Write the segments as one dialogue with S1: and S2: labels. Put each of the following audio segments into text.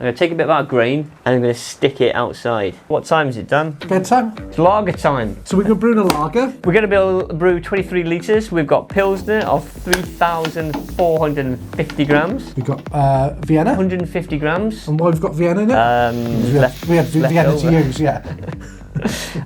S1: going to take a bit of our grain and I'm going to stick it outside. What time is it, Dan?
S2: Bedtime.
S1: It's lager time.
S2: So we're going to brew in a lager. We're
S1: going to be able to brew 23 litres. We've got Pilsner of 3,450 grams.
S2: We've got Vienna.
S1: 150 grams.
S2: And why we've got Vienna in it? We had Vienna to use, yeah.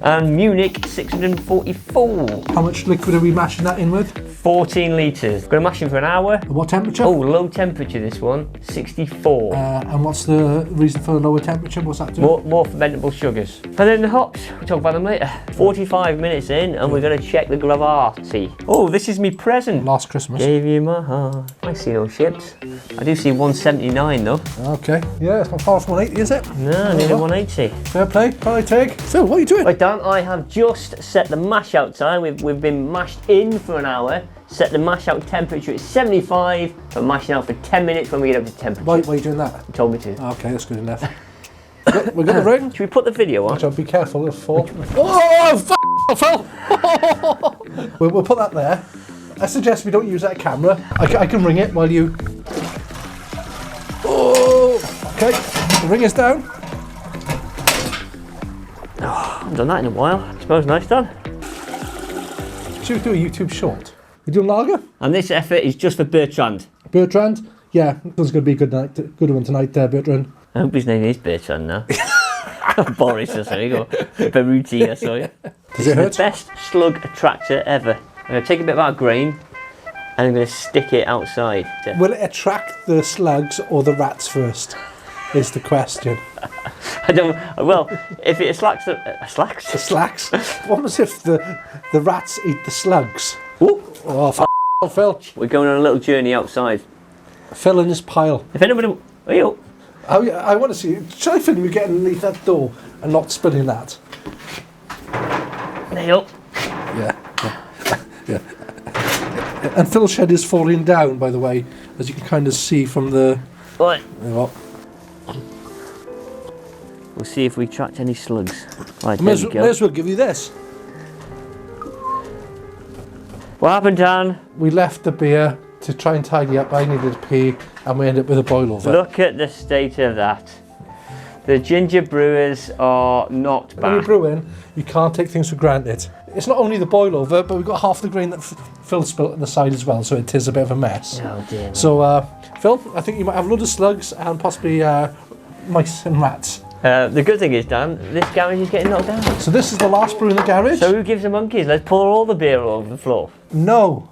S1: And Munic 644.
S2: How much liquid are we mashing that in with?
S1: 14 litres. We're going to mash in for an hour.
S2: At what temperature?
S1: Oh, low temperature this one, 64.
S2: And what's the reason for the lower temperature? What's that doing?
S1: More fermentable sugars. And then the hops, we'll talk about them later. 45 minutes in and we're going to check the gravity. Oh, this is me present.
S2: Last Christmas.
S1: Gave you my heart. I see no ships. I do see 179 though.
S2: Okay. Yeah, it's not far from 180, is it?
S1: No, nearly 180.
S2: Fair play. Can I take? Phil, what are you doing?
S1: Right, Dan, I have just set the mash out time. We've been mashed in for an hour. Set the mash out temperature at 75. We're mashing out for 10 minutes when we get up to temperature.
S2: Why are you doing that?
S1: You told me to.
S2: Okay, that's good enough. We're going to ring.
S1: Should we put the video on?
S2: Be careful, it'll fall. Oh, Phil! We'll put that there. I suggest we don't use that camera. I can ring it while you... Oh! Okay, the ring is down.
S1: Oh, I haven't done that in a while. It smells nice, Dan.
S2: Should we do a YouTube short? We do a lager?
S1: And this effort is just for Bertrand.
S2: Bertrand? Yeah, this one's going to be a good one tonight, Bertrand.
S1: I hope his name is Bertrand now. Boris or something, or Beruti or something. This is the best slug attractor ever. I'm going to take a bit of our grain and I'm going to stick it outside.
S2: Will it attract the slugs or the rats first? Is the question.
S1: I don't. Well, if it slacks the slacks.
S2: The slacks. What was if the rats eat the slugs?
S1: Ooh.
S2: Oh, Phil.
S1: We're going on a little journey outside.
S2: Phil in his pile.
S1: If anybody,
S2: I want to see. Should I film you getting underneath that door and not spilling that?
S1: Nail.
S2: Yeah. And Phil's shed is falling down, by the way, as you can kind of see from the.
S1: Right.
S2: You know,
S1: we'll see if we attract any slugs. Right,
S2: may as well give you this.
S1: What happened, Dan?
S2: We left the beer to try and tidy up. I needed to pee, and we ended up with a boil over.
S1: Look at the state of that. The ginger brewers are not back.
S2: When you're brewing, you can't take things for granted. It's not only the boil over, but we've got half the grain that Phil spilt on the side as well, so it is a bit of a mess.
S1: Oh dear.
S2: So, Phil, I think you might have a load of slugs and possibly mice and rats.
S1: The good thing is, Dan, this garage is getting knocked down.
S2: So this is the last brew in the garage?
S1: So who gives the monkeys? Let's pour all the beer all over the floor.
S2: No.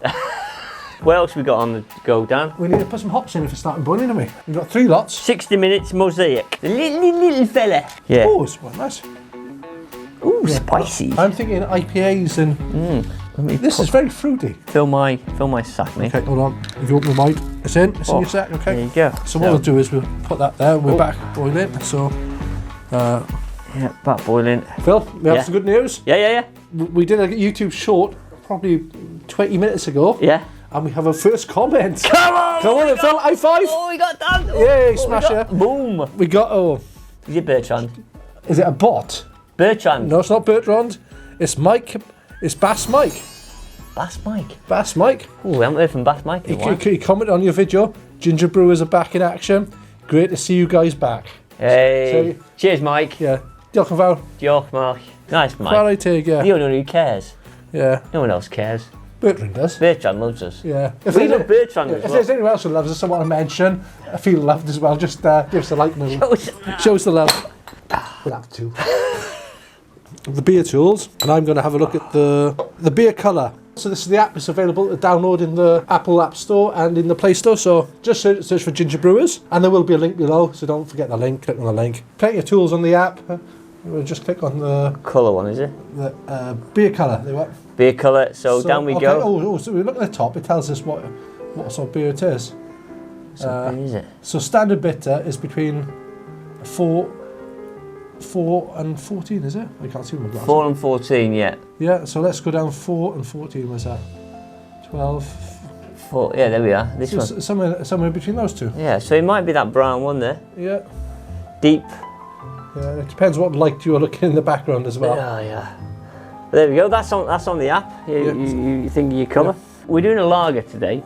S1: What else we got on the go, Dan?
S2: We need to put some hops in if it's starting boiling, haven't we? We've got 3 lots.
S1: 60 minutes Mosaic. The little fella. Yeah.
S2: Oh, it's quite nice.
S1: Ooh, yeah. Spicy.
S2: I'm thinking IPAs and... This is very fruity.
S1: Fill my sack, mate.
S2: Okay, hold on. If you open the mic, it's in your sack, okay?
S1: There you go.
S2: So what we'll do is we'll put that there. We're back boiling, so...
S1: yeah, back boiling.
S2: Phil, we have some good news.
S1: Yeah.
S2: We did a YouTube short probably 20 minutes ago.
S1: Yeah.
S2: And we have a first comment.
S1: Come on,
S2: Phil, high five.
S1: Oh, we got Dan.
S2: Yay, smasher.
S1: Boom.
S2: We got,
S1: Is it Bertrand?
S2: Is it a bot?
S1: Bertrand.
S2: No, it's not Bertrand. It's Mike. It's Bass Mike.
S1: Bass Mike.
S2: Bass Mike.
S1: Oh, we haven't heard from Bass Mike in a while.
S2: He commented on your video. Ginger Brewers are back in action. Great to see you guys back.
S1: Hey. So, cheers, Mike.
S2: Yeah. Diolch yn fawr.
S1: Diolch, Mark. Nice, Mike.
S2: Quite I take, yeah.
S1: The only one who cares.
S2: Yeah.
S1: No one else cares.
S2: Bertrand does.
S1: Bertrand loves us.
S2: Yeah.
S1: We love Bertrand as well.
S2: If there's anyone else who loves us, I want to mention, I feel loved as well. Just give us a like. Show us the love. We'll have to. The beer tools, and I'm going to have a look at the beer colour. So this is the app. It's available to download in the Apple App Store and in the Play Store. So just search for Ginger Brewers, and there will be a link below. So don't forget the link. Click on the link. Plenty of tools on the app. We'll just click on the
S1: colour one, is it?
S2: The beer colour. There what?
S1: Beer colour. So down we go.
S2: Oh, so we look at the top. It tells us what sort of beer it is.
S1: What beer is it?
S2: So standard bitter is between 4 and 14, is it? I can't see my glasses.
S1: 4 and 14, yeah.
S2: Yeah, so let's go down 4 and 14, where's that? 12.
S1: 4, yeah, there we are. This
S2: so
S1: one.
S2: Somewhere between those two.
S1: Yeah, so it might be that brown one there.
S2: Yeah.
S1: Deep.
S2: Yeah, it depends what light you're looking in the background as well.
S1: Yeah. There we go, that's on the app. You think of your colour. Yeah. We're doing a lager today.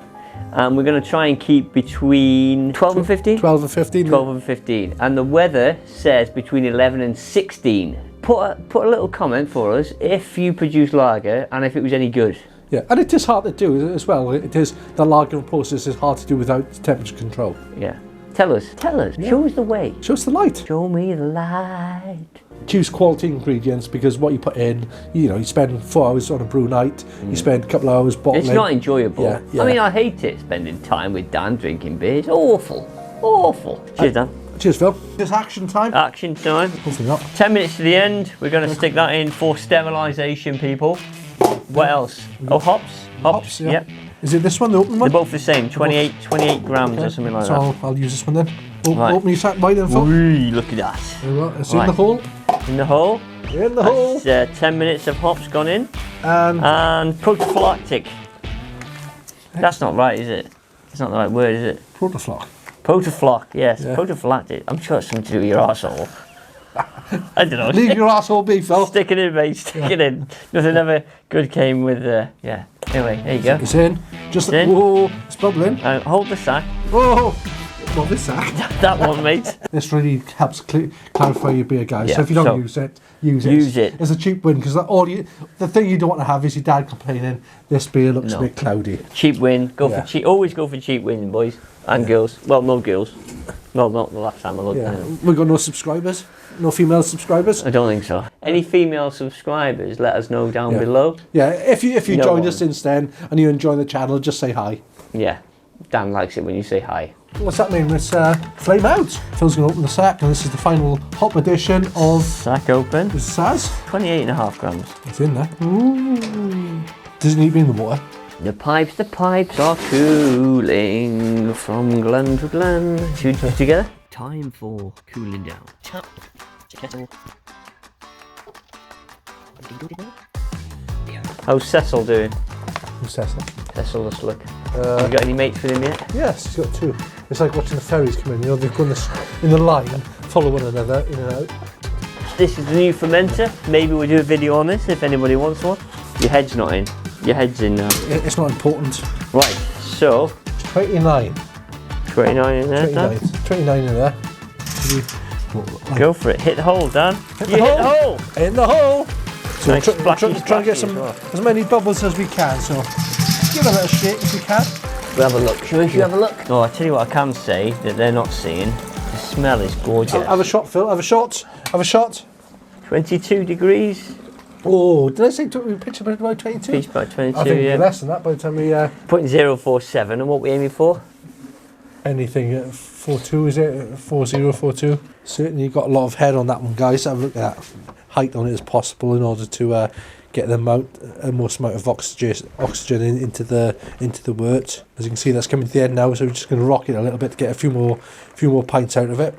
S1: And we're going to try and keep between 12 and 15?
S2: 12 and 15.
S1: 12 and 15. And the weather says between 11 and 16. Put a little comment for us if you produce lager and if it was any good.
S2: Yeah, and it is hard to do as well. It is, the lagering process is hard to do without temperature control.
S1: Yeah. Tell us. Yeah. Show us the way.
S2: Show us the light.
S1: Show me the light.
S2: Choose quality ingredients, because what you put in, you spend 4 hours on a brew night, you spend a couple of hours bottling.
S1: It's not enjoyable.
S2: Yeah.
S1: I mean, I hate it, spending time with Dan drinking beer. It's awful. Cheers, Dan.
S2: Cheers, Phil. It's action time.
S1: Action time.
S2: Hopefully not.
S1: 10 minutes to the end. We're going to stick that in for sterilisation, people. What else? Oh, hops.
S2: Yeah.
S1: Yep.
S2: Is it this one, the open one?
S1: They're both the same, 28 grams or something like
S2: so
S1: that.
S2: I'll use this one then.
S1: Right.
S2: Open your sack wide then, Phil.
S1: Whee, look at that.
S2: There we go. It's in the hole.
S1: In the hole.
S2: In the hole.
S1: 10 minutes of hops gone in.
S2: And
S1: protophylactic. That's not right, is it? It's not the right word, is it?
S2: Protoflock.
S1: Protoflock, yes.
S2: Yeah.
S1: Protophylactic. I'm sure it's something to do with your arsehole. I don't know.
S2: Leave your asshole be, Phil.
S1: Stick it in, mate. Stick it in. Nothing ever good came with yeah. Anyway, there you go.
S2: It's in. Just
S1: in.
S2: Whoa, it's bubbling.
S1: Hold the sack.
S2: Whoa. Well, this sack.
S1: That one, mate.
S2: This really helps clarify your beer, guys.
S1: Yeah,
S2: so if you don't use it, use it. It's a cheap win, because the thing you don't want to have is your dad complaining, this beer looks a bit cloudy.
S1: Cheap win. For cheap. Always go for cheap wins, boys and girls. Well, no girls. Well, not the last time I looked.
S2: We've got no subscribers. No female subscribers.
S1: I don't think so. Any female subscribers, let us know down below.
S2: Yeah, if you joined us since then and you enjoy the channel, just say hi.
S1: Yeah, Dan likes it when you say hi.
S2: What's that mean? It's flame out. Phil's going to open the sack, and this is the final hop edition of...
S1: Sack open.
S2: This is Saaz.
S1: 28.5 grams.
S2: It's in there. Ooh. Does it need to be in the water?
S1: The pipes are cooling from glen to glen. Should we do it together? Time for cooling down. Kettle. How's Cecil doing?
S2: Who's Cecil?
S1: Cecil the slug. Have you got any mates with him yet?
S2: Yes, he's got 2. It's like watching the ferries come in. They've gone in the line, follow one another, in and out.
S1: This is the new fermenter. Maybe we'll do a video on this if anybody wants one. Your head's not in. Your head's in now.
S2: It's not important.
S1: Right, so...
S2: 29.
S1: 29 in there,
S2: 29.
S1: Dan?
S2: 29 in there.
S1: Go for it. Hit the hole, Dan.
S2: Hit the hole. In the hole. So
S1: Nice
S2: try and get
S1: as well.
S2: as many bubbles as we can. So give it a little shake if you can.
S1: We'll have a look. Shall we have a look? Oh, I tell you what I can say that they're not seeing. The smell is gorgeous.
S2: Have a shot, Phil. Have a shot. Have a shot.
S1: 22 degrees.
S2: Oh, did I say we pitched about 22?
S1: Pitch by 22,
S2: I think
S1: yeah.
S2: less than that by the time we...
S1: Putting 047, and what we aiming for?
S2: Anything at 4.2, is it? 4.0, 4.2. Certainly got a lot of head on that one, guys. Have a look at that. Height on it as possible in order to get the most amount of oxygen into the wort. As you can see, that's coming to the end now, so we're just going to rock it a little bit to get a few more pints out of it.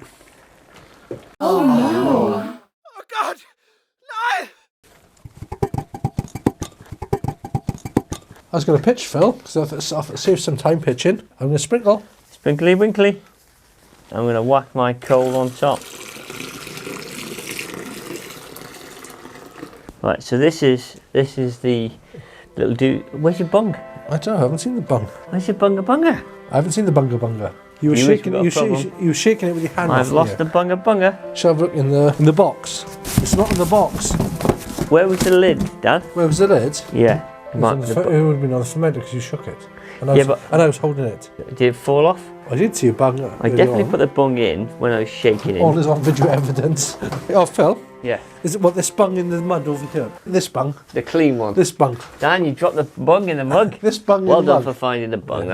S3: Oh no! Oh God! No!
S2: I was going to pitch, Phil, because I've saved some time pitching. I'm going to sprinkle.
S1: Sprinkly winkly. I'm going to whack my coal on top. Right, so this is the little dude. Where's your bung?
S2: I don't know, I haven't seen the bung.
S1: Where's your bunga bunga?
S2: I haven't seen the bunga bunga. You were shaking it with your hand.
S1: I've lost the bunga bunga.
S2: Shall I have a look in the box? It's not in the box.
S1: Where was the lid, Dad?
S2: Where was the lid?
S1: Yeah.
S2: It would have been on the fermenter because you shook it. And I was holding it.
S1: Did it fall off?
S2: I did see a bung.
S1: I definitely put the bung in when I was shaking it.
S2: All is on video evidence. Oh, Phil?
S1: Yeah.
S2: Is it this bung in the mud over here? This bung?
S1: The clean one.
S2: This bung.
S1: Dan, you dropped the bung in the mug.
S2: This bung
S1: well
S2: in the
S1: done
S2: mug.
S1: for finding the bung.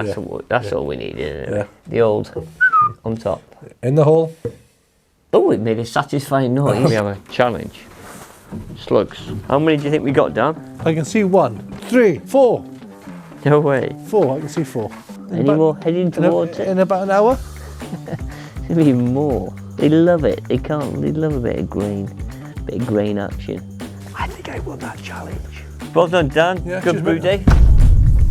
S1: That's all we need, isn't it?
S2: Yeah.
S1: The old on top.
S2: In the hole.
S1: Oh, it made a satisfying noise. We have a challenge. Slugs. How many do you think we got, Dan?
S2: I can see 1, 3, 4.
S1: No way.
S2: 4, I can see 4.
S1: Any more heading towards it?
S2: In about an hour?
S1: Maybe more. They love it. They love a bit of grain action.
S2: I think I won that challenge.
S1: Well done, Dan.
S2: Yeah,
S1: good brew day.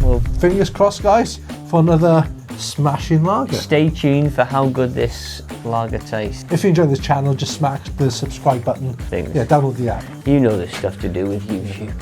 S2: Well, fingers crossed, guys, for another smashing lager.
S1: Stay tuned for how good this lager tastes.
S2: If you enjoy this channel, just smash the subscribe button.
S1: Things.
S2: Yeah, download the app.
S1: You know the stuff to do with YouTube.